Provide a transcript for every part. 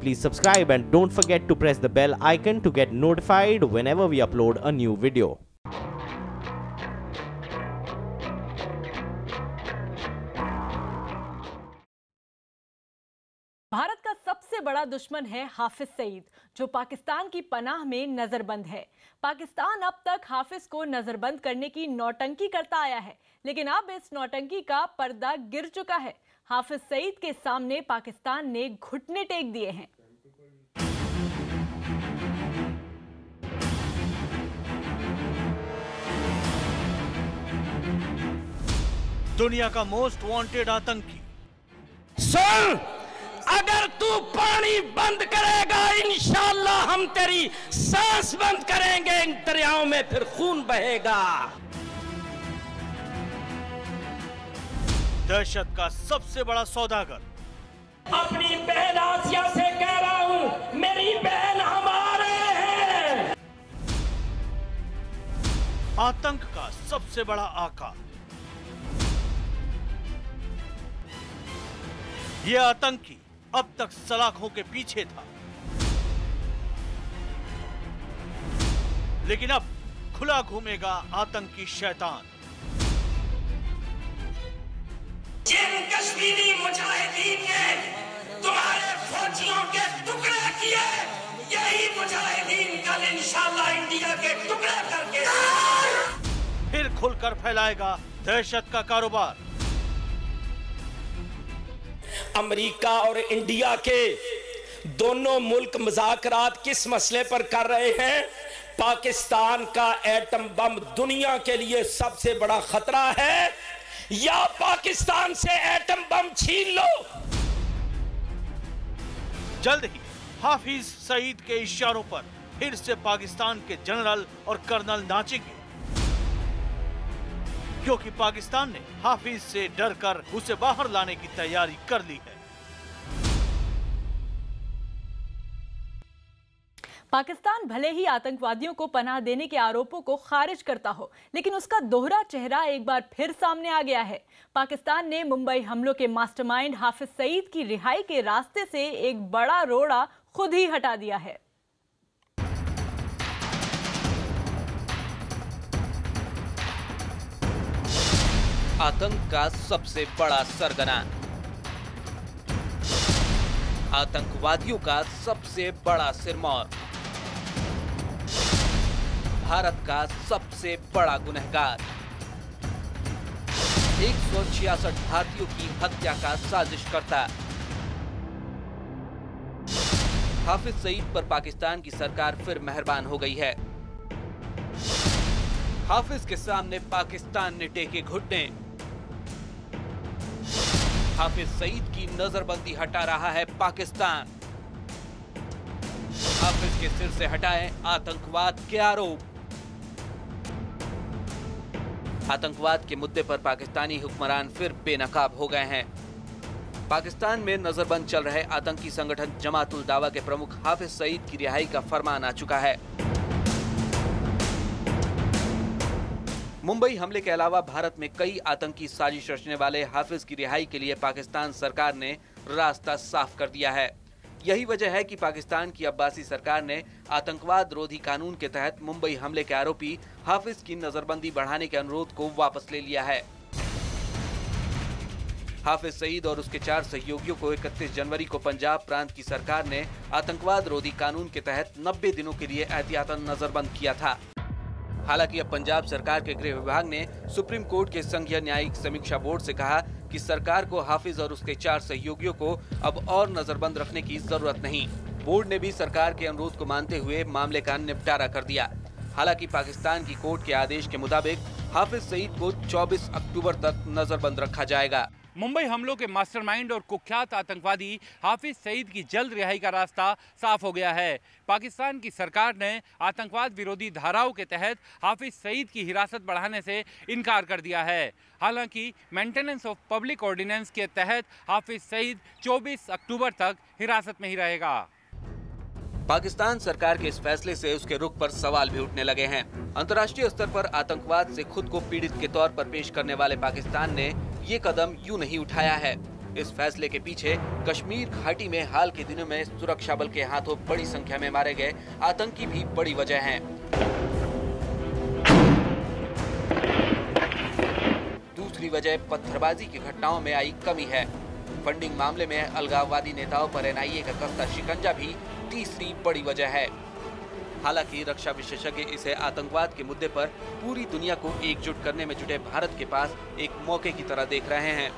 please subscribe and don't forget to press the bell icon to get notified whenever we upload a new video. Bharat का सबसे बड़ा दुश्मन है हाफिज सईद, जो पाकिस्तान की पनाह में नजरबंद है। पाकिस्तान अब तक हाफिज को नजरबंद करने की नौटंकी करता आया है, लेकिन अब इस नौटंकी का पर्दा गिर चुका है। हाफिज सईद के सामने पाकिस्तान ने घुटने टेक दिए हैं। दुनिया का मोस्ट वांटेड आतंकी। सुन, अगर तू पानी बंद करेगा इंशाअल्लाह हम तेरी सांस बंद करेंगे, इन दरियाओं में फिर खून बहेगा। दहशत का सबसे बड़ा सौदागर। अपनी बहन आसिया से कह रहा हूं, मेरी बहन हमारे हैं। आतंक का सबसे बड़ा आका। यह आतंकी अब तक सलाखों के पीछे था, लेकिन अब खुला घूमेगा आतंकी शैतान। जिन कश्मीरी मुजाहिदीन ने तुम्हारे फौजियों के टुकड़े किए, यही मुजाहिदीन कल इंशाअल्लाह इंडिया के टुकड़े करके फिर खुलकर फैलाएगा दहशत का कारोबार। अमेरिका और इंडिया के दोनों मुल्क मुज़ाकरात किस मसले पर कर रहे हैं? पाकिस्तान का एटम बम दुनिया के लिए सबसे बड़ा खतरा है, या पाकिस्तान से एटम बम छीन लो। जल्द ही हाफिज सईद के इशारों पर फिर से पाकिस्तान के जनरल और कर्नल नाचेंगे, क्योंकि पाकिस्तान ने हाफिज से डरकर उसे बाहर लाने की तैयारी कर ली है। पाकिस्तान भले ही आतंकवादियों को पनाह देने के आरोपों को खारिज करता हो, लेकिन उसका दोहरा चेहरा एक बार फिर सामने आ गया है। पाकिस्तान ने मुंबई हमलों के मास्टरमाइंड हाफिज सईद की रिहाई के रास्ते से एक बड़ा रोड़ा खुद ही हटा दिया है। आतंक का सबसे बड़ा सरगना, आतंकवादियों का सबसे बड़ा सिरमौर, भारत का सबसे बड़ा गुनहगार, 166 भारतीयों की हत्या का साजिशकर्ता। हाफिज सईद पर पाकिस्तान की सरकार फिर मेहरबान हो गई है। हाफिज के सामने पाकिस्तान ने टेके घुटने। हाफिज सईद की नजरबंदी हटा रहा है पाकिस्तान। हाफिज के सिर से हटाएं आतंकवाद के आरोप। आतंकवाद के मुद्दे पर पाकिस्तानी हुक्मरान फिर बेनकाब हो गए हैं। पाकिस्तान में नजरबंद चल रहे आतंकी संगठन जमात उल दावा के प्रमुख हाफिज सईद की रिहाई का फरमान आ चुका है। मुंबई हमले के अलावा भारत में कई आतंकी साजिश रचने वाले हाफिज की रिहाई के लिए पाकिस्तान सरकार ने रास्ता साफ कर दिया है। यही वजह है कि पाकिस्तान की अब्बासी सरकार ने आतंकवाद रोधी कानून के तहत मुंबई हमले के आरोपी हाफिज की नजरबंदी बढ़ाने के अनुरोध को वापस ले लिया है। हाफिज सईद और उसके 4 सहयोगियों को 31 जनवरी को पंजाब प्रांत की सरकार ने आतंकवाद रोधी कानून के तहत 90 दिनों के लिए एहतियातन नजरबंद किया था। हालांकि अब पंजाब सरकार के गृह विभाग ने सुप्रीम कोर्ट के संघीय न्यायिक समीक्षा बोर्ड से कहा कि सरकार को हाफिज और उसके 4 सहयोगियों को अब और नजरबंद रखने की जरूरत नहीं। बोर्ड ने भी सरकार के अनुरोध को मानते हुए मामले का निपटारा कर दिया। हालांकि पाकिस्तान की कोर्ट के आदेश के मुताबिक हाफिज सईद को 24 अक्टूबर तक नजरबंद रखा जाएगा। मुंबई हमलों के मास्टरमाइंड और कुख्यात आतंकवादी हाफिज सईद की जल्द रिहाई का रास्ता साफ हो गया है। पाकिस्तान की सरकार ने आतंकवाद विरोधी धाराओं के तहत हाफिज सईद की हिरासत बढ़ाने से इनकार कर दिया है। हालांकि मेंटेनेंस ऑफ पब्लिक ऑर्डिनेंस के तहत हाफिज सईद 24 अक्टूबर तक हिरासत में ही रहेगा। पाकिस्तान सरकार के इस फैसले से उसके रुख पर सवाल भी उठने लगे हैं। अंतर्राष्ट्रीय स्तर पर आतंकवाद से खुद को पीड़ित के तौर पर पेश करने वाले पाकिस्तान ने ये कदम यूं नहीं उठाया है। इस फैसले के पीछे कश्मीर घाटी में हाल के दिनों में सुरक्षा बल के हाथों बड़ी संख्या में मारे गए आतंकी भी बड़ी वजह हैं। दूसरी वजह पत्थरबाजी की घटनाओं में आई कमी है। फंडिंग मामले में अलगाववादी नेताओं पर एनआईए का कसता शिकंजा भी तीसरी बड़ी वजह है। हालांकि रक्षा विशेषज्ञ इसे आतंकवाद के मुद्दे पर पूरी दुनिया को एकजुट करने में जुटे भारत के पास एक मौके की तरह देख रहे हैं।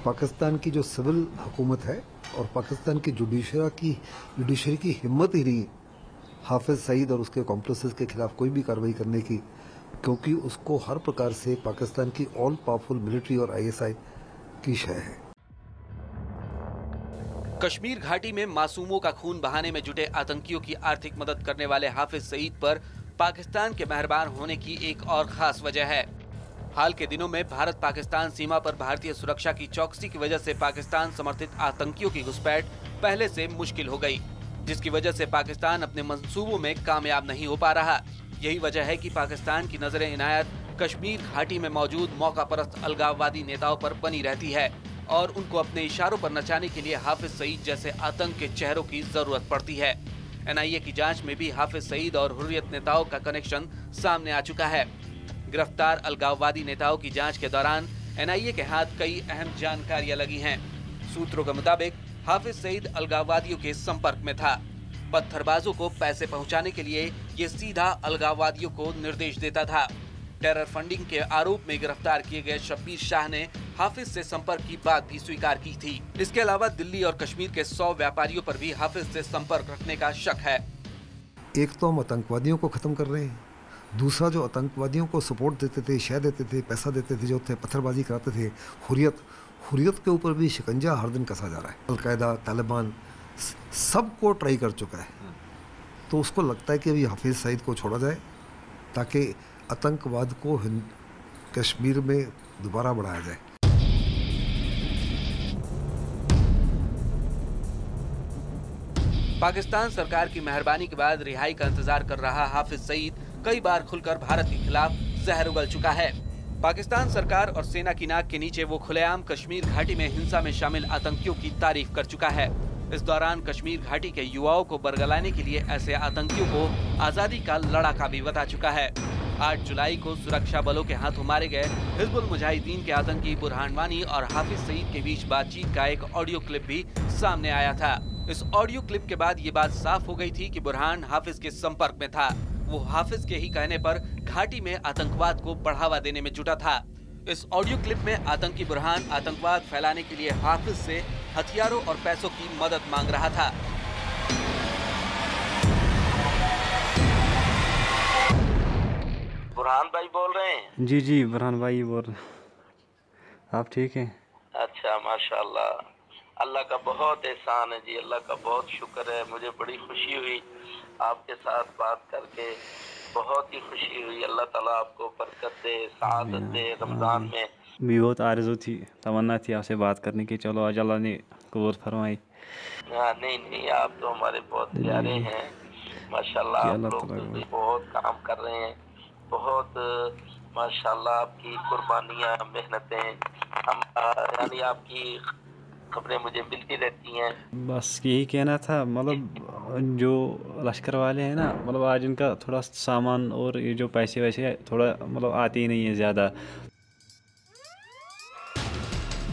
पाकिस्तान की जो सिविल हुकूमत है और पाकिस्तान की जुडिशरी की हिम्मत ही नहीं हाफिज सईद और उसके कॉम्प्लिसेस के खिलाफ कोई भी कार्रवाई करने की, क्योंकि उसको हर प्रकार से पाकिस्तान की ऑल पावरफुल मिलिट्री और आईएसआई की शय है। कश्मीर घाटी में मासूमों का खून बहाने में जुटे आतंकियों की आर्थिक मदद करने वाले हाफिज सईद पर पाकिस्तान के मेहरबान होने की एक और खास वजह है। हाल के दिनों में भारत पाकिस्तान सीमा पर भारतीय सुरक्षा की चौकसी की वजह से पाकिस्तान समर्थित आतंकियों की घुसपैठ पहले से मुश्किल हो गई, जिसकी वजह से पाकिस्तान अपने मंसूबों में कामयाब नहीं हो पा रहा। यही वजह है कि पाकिस्तान की नजरें इनायत कश्मीर घाटी में मौजूद मौकापरस्त अलगाववादी नेताओं पर बनी रहती है और उनको अपने इशारों पर नचाने के लिए हाफिज सईद जैसे आतंक के चेहरों की जरूरत पड़ती है। एनआईए की जांच में भी हाफिज सईद और हुर्रियत नेताओं का कनेक्शन सामने आ चुका है। गिरफ्तार अलगाववादी नेताओं की जांच के दौरान एनआईए के हाथ कई अहम जानकारियां लगी हैं। सूत्रों के मुताबिक हाफिज सईद अलगाववादियों के संपर्क में था। पत्थरबाजों को पैसे पहुंचाने के लिए ये सीधा अलगाववादियों को निर्देश देता था। टेरर फंडिंग के आरोप में गिरफ्तार किए गए शब्बीर शाह ने हाफिज से संपर्क की बात भी स्वीकार की थी। इसके अलावा दिल्ली और कश्मीर के 100 व्यापारियों पर भी हाफिज से संपर्क रखने का शक है। एक तो हम आतंकवादियों को खत्म कर रहे हैं, दूसरा जो आतंकवादियों को सपोर्ट देते थे, शय देते थे, पैसा देते थे, जो थे पत्थरबाजी कराते थे, हुर्रियत के ऊपर भी शिकंजा हर दिन कसा जा रहा है। अलकायदा, तालिबान सबको ट्राई कर चुका है। तो उसको लगता है कि अभी हाफिज सईद को छोड़ा जाए ताकि आतंकवाद को कश्मीर में दोबारा बढ़ाया जाए। पाकिस्तान सरकार की मेहरबानी के बाद रिहाई का इंतजार कर रहा हाफिज सईद कई बार खुलकर भारत के खिलाफ जहर उगल चुका है। पाकिस्तान सरकार और सेना की नाक के नीचे वो खुलेआम कश्मीर घाटी में हिंसा में शामिल आतंकियों की तारीफ कर चुका है। इस दौरान कश्मीर घाटी के युवाओं को बरगलाने के लिए ऐसे आतंकियों को आजादी का लड़ाका भी बता चुका है। 8 जुलाई को सुरक्षा बलों के हाथों मारे गए हिजबुल मुजाहिदीन के आतंकी बुरहान वानी और हाफिज सईद के बीच बातचीत का एक ऑडियो क्लिप भी सामने आया था। इस ऑडियो क्लिप के बाद ये बात साफ हो गई थी कि बुरहान हाफिज के संपर्क में था। वो हाफिज के ही कहने पर घाटी में आतंकवाद को बढ़ावा देने में जुटा था। इस ऑडियो क्लिप में आतंकी बुरहान आतंकवाद फैलाने के लिए हाफिज से हथियारों और पैसों की मदद मांग रहा था। बुरहान भाई बोल रहे हैं? जी बुरहान भाई बोल रहे हैं। आप ठीक हैं? अच्छा, माशाल्लाह, अल्लाह का बहुत एहसान है जी, अल्लाह का बहुत शुक्र है। मुझे बड़ी खुशी हुई आपके साथ बात करके, बहुत ही खुशी हुई। अल्लाह ताला आपको बरकत दे, सआदत दे। रमज़ान में भी बहुत आरज़ू थी, तमन्ना थी आपसे बात करने की। चलो आज अल्लाह ने कबूल फरमाई। नहीं, आप तो हमारे बहुत प्यारे हैं माशाल्लाह। आप लोग बहुत काम कर रहे हैं, बहुत माशाल्लाह। आपकी कुर्बानियाँ, मेहनतें, हम यानी आपकी खबरें मुझे मिलती रहती हैं। बस यही कहना था, मतलब जो लश्कर वाले हैं ना, मतलब आज इनका थोड़ा सामान और ये जो पैसे वैसे थोड़ा मतलब आते ही नहीं है ज़्यादा।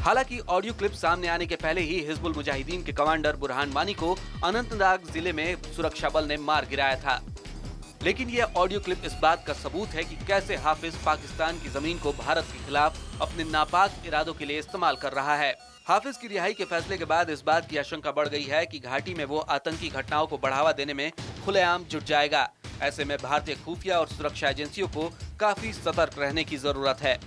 हालांकि ऑडियो क्लिप सामने आने के पहले ही हिजबुल मुजाहिदीन के कमांडर बुरहान वानी को अनंतनाग जिले में सुरक्षा बल ने मार गिराया था। लेकिन यह ऑडियो क्लिप इस बात का सबूत है कि कैसे हाफिज पाकिस्तान की जमीन को भारत के खिलाफ अपने नापाक इरादों के लिए इस्तेमाल कर रहा है। हाफिज की रिहाई के फैसले के बाद इस बात की आशंका बढ़ गई है कि घाटी में वो आतंकी घटनाओं को बढ़ावा देने में खुलेआम जुट जाएगा। ऐसे में भारतीय खुफिया और सुरक्षा एजेंसियों को काफी सतर्क रहने की जरूरत है।